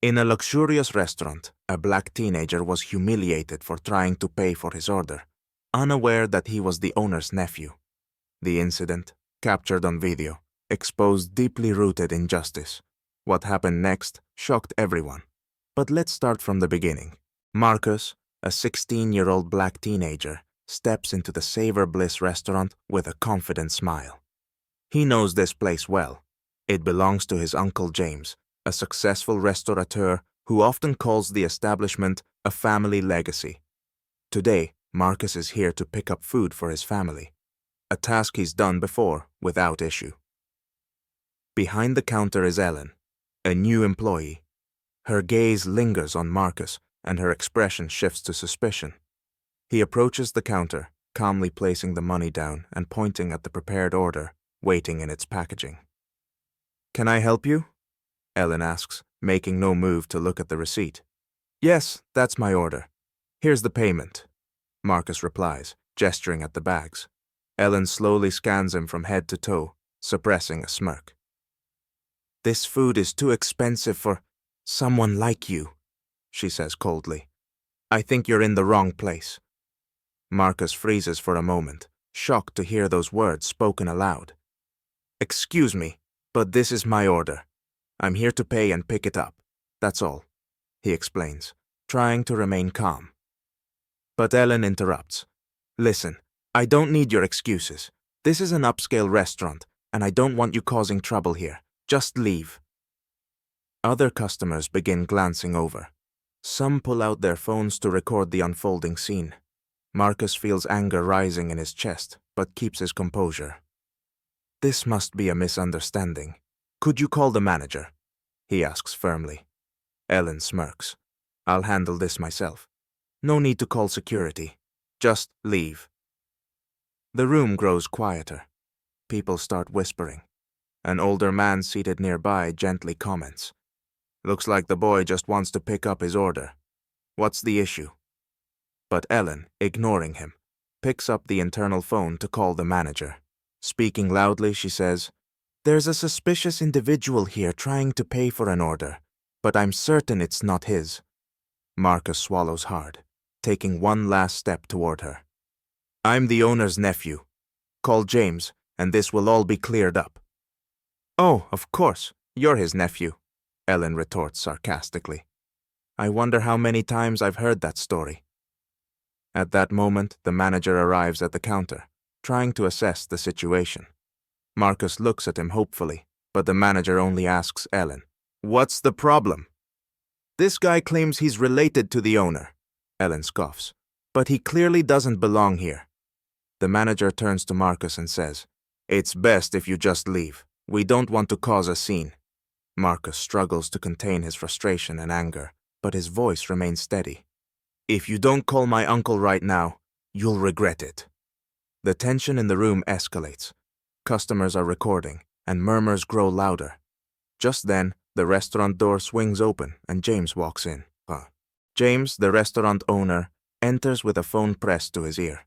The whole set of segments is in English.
In a luxurious restaurant, a black teenager was humiliated for trying to pay for his order, unaware that he was the owner's nephew. The incident, captured on video, exposed deeply rooted injustice. What happened next shocked everyone. But let's start from the beginning. Marcus, a 16-year-old black teenager, steps into the Savor Bliss restaurant with a confident smile. He knows this place well. It belongs to his uncle James, a successful restaurateur who often calls the establishment a family legacy. Today, Marcus is here to pick up food for his family, a task he's done before without issue. Behind the counter is Ellen, a new employee. Her gaze lingers on Marcus and her expression shifts to suspicion. He approaches the counter, calmly placing the money down and pointing at the prepared order, waiting in its packaging. "Can I help you?" Ellen asks, making no move to look at the receipt. "Yes, that's my order. Here's the payment," Marcus replies, gesturing at the bags. Ellen slowly scans him from head to toe, suppressing a smirk. "This food is too expensive for someone like you," she says coldly. "I think you're in the wrong place." Marcus freezes for a moment, shocked to hear those words spoken aloud. "Excuse me, but this is my order. I'm here to pay and pick it up. That's all," he explains, trying to remain calm. But Ellen interrupts. "Listen, I don't need your excuses. This is an upscale restaurant, and I don't want you causing trouble here. Just leave." Other customers begin glancing over. Some pull out their phones to record the unfolding scene. Marcus feels anger rising in his chest, but keeps his composure. "This must be a misunderstanding. Could you call the manager?" he asks firmly. Ellen smirks. "I'll handle this myself. No need to call security. Just leave." The room grows quieter. People start whispering. An older man seated nearby gently comments. "Looks like the boy just wants to pick up his order. What's the issue?" But Ellen, ignoring him, picks up the internal phone to call the manager. Speaking loudly, she says, "There's a suspicious individual here trying to pay for an order, but I'm certain it's not his." Marcus swallows hard, taking one last step toward her. "I'm the owner's nephew. Call James, and this will all be cleared up." "Oh, of course, you're his nephew," Ellen retorts sarcastically. "I wonder how many times I've heard that story." At that moment, the manager arrives at the counter, trying to assess the situation. Marcus looks at him hopefully, but the manager only asks Ellen, "What's the problem?" "This guy claims he's related to the owner," Ellen scoffs, "but he clearly doesn't belong here." The manager turns to Marcus and says, "It's best if you just leave. We don't want to cause a scene." Marcus struggles to contain his frustration and anger, but his voice remains steady. "If you don't call my uncle right now, you'll regret it." The tension in the room escalates. Customers are recording, and murmurs grow louder. Just then, the restaurant door swings open and James walks in. James, the restaurant owner, enters with a phone pressed to his ear.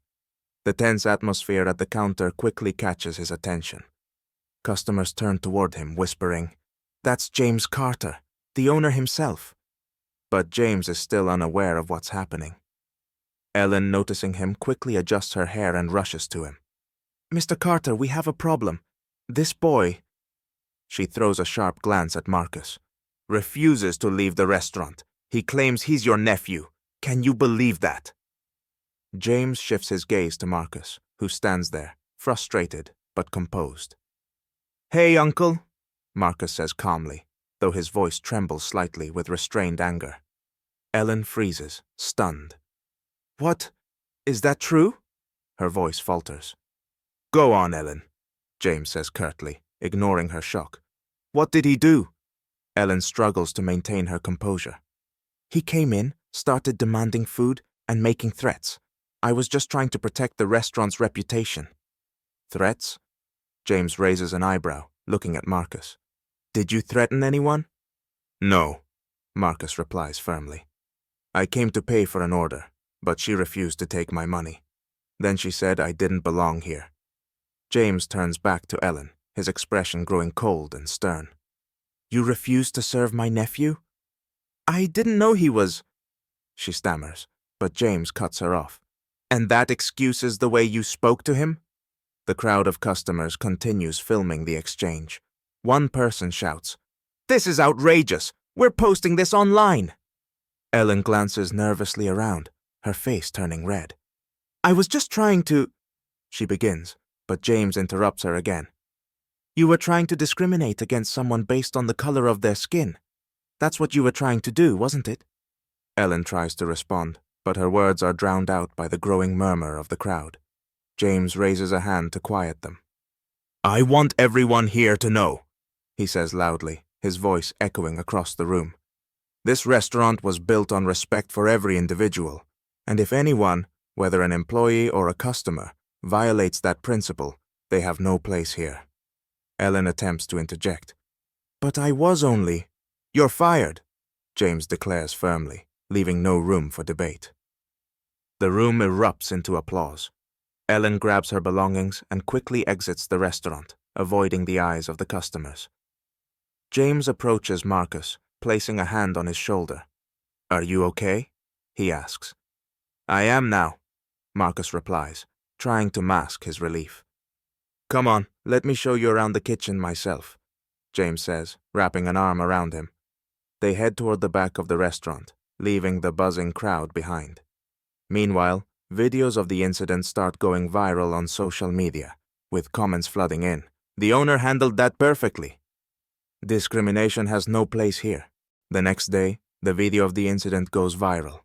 The tense atmosphere at the counter quickly catches his attention. Customers turn toward him, whispering, "That's James Carter, the owner himself." But James is still unaware of what's happening. Ellen, noticing him, quickly adjusts her hair and rushes to him. "Mr. Carter, we have a problem. This boy," she throws a sharp glance at Marcus, "refuses to leave the restaurant. He claims he's your nephew. Can you believe that?" James shifts his gaze to Marcus, who stands there, frustrated but composed. "Hey, Uncle," Marcus says calmly, though his voice trembles slightly with restrained anger. Ellen freezes, stunned. "What? Is that true?" Her voice falters. "Go on, Ellen," James says curtly, ignoring her shock. "What did he do?" Ellen struggles to maintain her composure. "He came in, started demanding food, and making threats. I was just trying to protect the restaurant's reputation." "Threats?" James raises an eyebrow, looking at Marcus. "Did you threaten anyone?" "No," Marcus replies firmly. "I came to pay for an order, but she refused to take my money. Then she said I didn't belong here." James turns back to Ellen, his expression growing cold and stern. "You refused to serve my nephew?" I didn't know he was, she stammers, but James cuts her off. And that excuses the way you spoke to him? The crowd of customers continues filming the exchange. One person shouts, "This is outrageous! We're posting this online!" Ellen glances nervously around, her face turning red. "I was just trying to—" she begins, but James interrupts her again. "You were trying to discriminate against someone based on the color of their skin. That's what you were trying to do, wasn't it?" Ellen tries to respond, but her words are drowned out by the growing murmur of the crowd. James raises a hand to quiet them. "I want everyone here to know," he says loudly, his voice echoing across the room. "This restaurant was built on respect for every individual, and if anyone, whether an employee or a customer, violates that principle, they have no place here." Ellen attempts to interject. "But I was only—" "You're fired," James declares firmly, leaving no room for debate. The room erupts into applause. Ellen grabs her belongings and quickly exits the restaurant, avoiding the eyes of the customers. James approaches Marcus, placing a hand on his shoulder. "Are you okay?" he asks. "I am now," Marcus replies, trying to mask his relief. "Come on, let me show you around the kitchen myself," James says, wrapping an arm around him. They head toward the back of the restaurant, leaving the buzzing crowd behind. Meanwhile, videos of the incident start going viral on social media, with comments flooding in. "The owner handled that perfectly." "Discrimination has no place here." The next day, the video of the incident goes viral.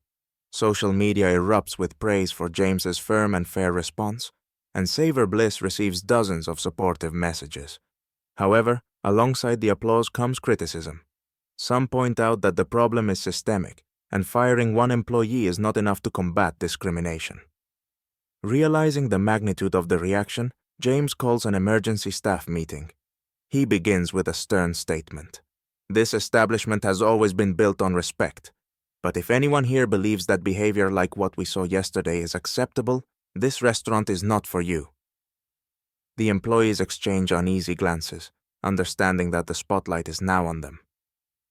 Social media erupts with praise for James's firm and fair response, and Savor Bliss receives dozens of supportive messages. However, alongside the applause comes criticism. Some point out that the problem is systemic, and firing one employee is not enough to combat discrimination. Realizing the magnitude of the reaction, James calls an emergency staff meeting. He begins with a stern statement. "This establishment has always been built on respect, but if anyone here believes that behavior like what we saw yesterday is acceptable, this restaurant is not for you." The employees exchange uneasy glances, understanding that the spotlight is now on them.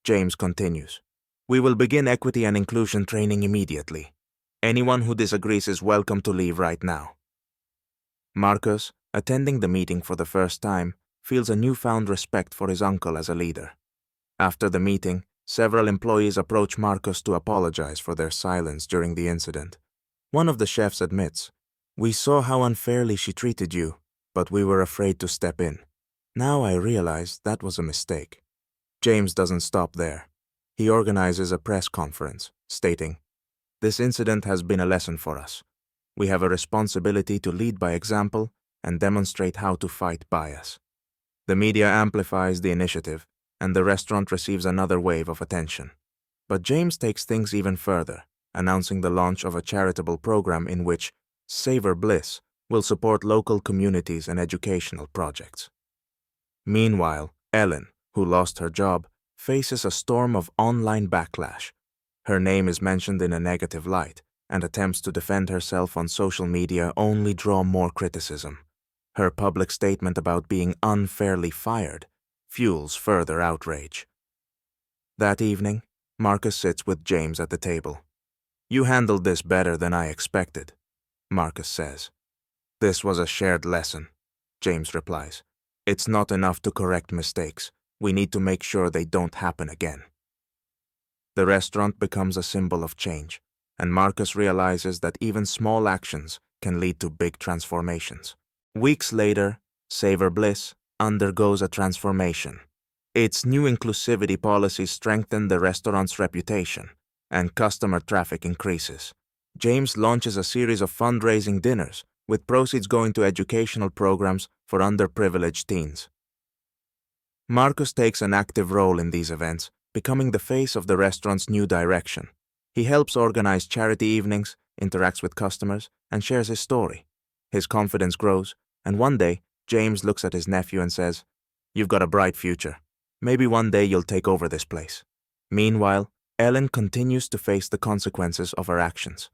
James continues, "We will begin equity and inclusion training immediately. Anyone who disagrees is welcome to leave right now." Marcus, attending the meeting for the first time, feels a newfound respect for his uncle as a leader. After the meeting, several employees approach Marcus to apologize for their silence during the incident. One of the chefs admits, "We saw how unfairly she treated you, but we were afraid to step in. Now I realize that was a mistake." James doesn't stop there. He organizes a press conference, stating, "This incident has been a lesson for us. We have a responsibility to lead by example and demonstrate how to fight bias." The media amplifies the initiative, and the restaurant receives another wave of attention. But James takes things even further, announcing the launch of a charitable program in which Savor Bliss will support local communities and educational projects. Meanwhile, Ellen, who lost her job, faces a storm of online backlash. Her name is mentioned in a negative light, and attempts to defend herself on social media only draw more criticism. Her public statement about being unfairly fired fuels further outrage. That evening, Marcus sits with James at the table. "You handled this better than I expected," Marcus says. "This was a shared lesson," James replies. "It's not enough to correct mistakes. We need to make sure they don't happen again." The restaurant becomes a symbol of change, and Marcus realizes that even small actions can lead to big transformations. Weeks later, Savor Bliss undergoes a transformation. Its new inclusivity policies strengthen the restaurant's reputation, and customer traffic increases. James launches a series of fundraising dinners, with proceeds going to educational programs for underprivileged teens. Marcus takes an active role in these events, becoming the face of the restaurant's new direction. He helps organize charity evenings, interacts with customers, and shares his story. His confidence grows, and one day, James looks at his nephew and says, "You've got a bright future. Maybe one day you'll take over this place." Meanwhile, Ellen continues to face the consequences of her actions.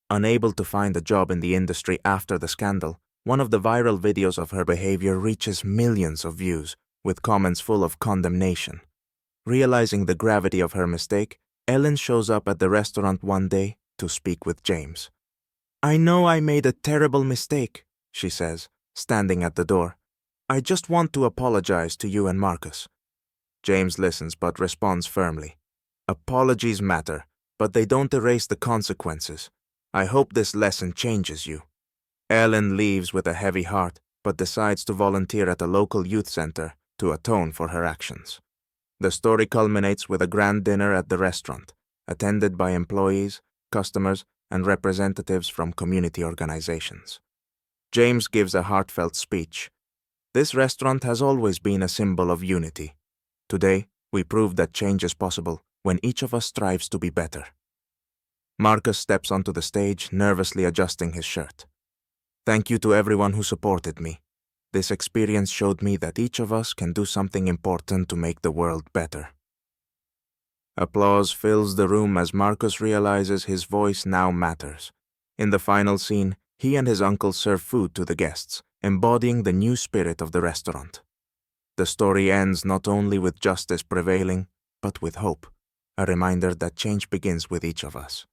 Unable to find a job in the industry after the scandal, one of the viral videos of her behavior reaches millions of views, with comments full of condemnation. Realizing the gravity of her mistake, Ellen shows up at the restaurant one day to speak with James. "I know I made a terrible mistake," she says, standing at the door. "I just want to apologize to you and Marcus." James listens but responds firmly. "Apologies matter, but they don't erase the consequences. I hope this lesson changes you." Ellen leaves with a heavy heart, but decides to volunteer at a local youth center to atone for her actions. The story culminates with a grand dinner at the restaurant, attended by employees, customers, and representatives from community organizations. James gives a heartfelt speech. "This restaurant has always been a symbol of unity. Today, we prove that change is possible when each of us strives to be better." Marcus steps onto the stage, nervously adjusting his shirt. "Thank you to everyone who supported me. This experience showed me that each of us can do something important to make the world better." Applause fills the room as Marcus realizes his voice now matters. In the final scene, he and his uncle serve food to the guests, embodying the new spirit of the restaurant. The story ends not only with justice prevailing, but with hope, a reminder that change begins with each of us.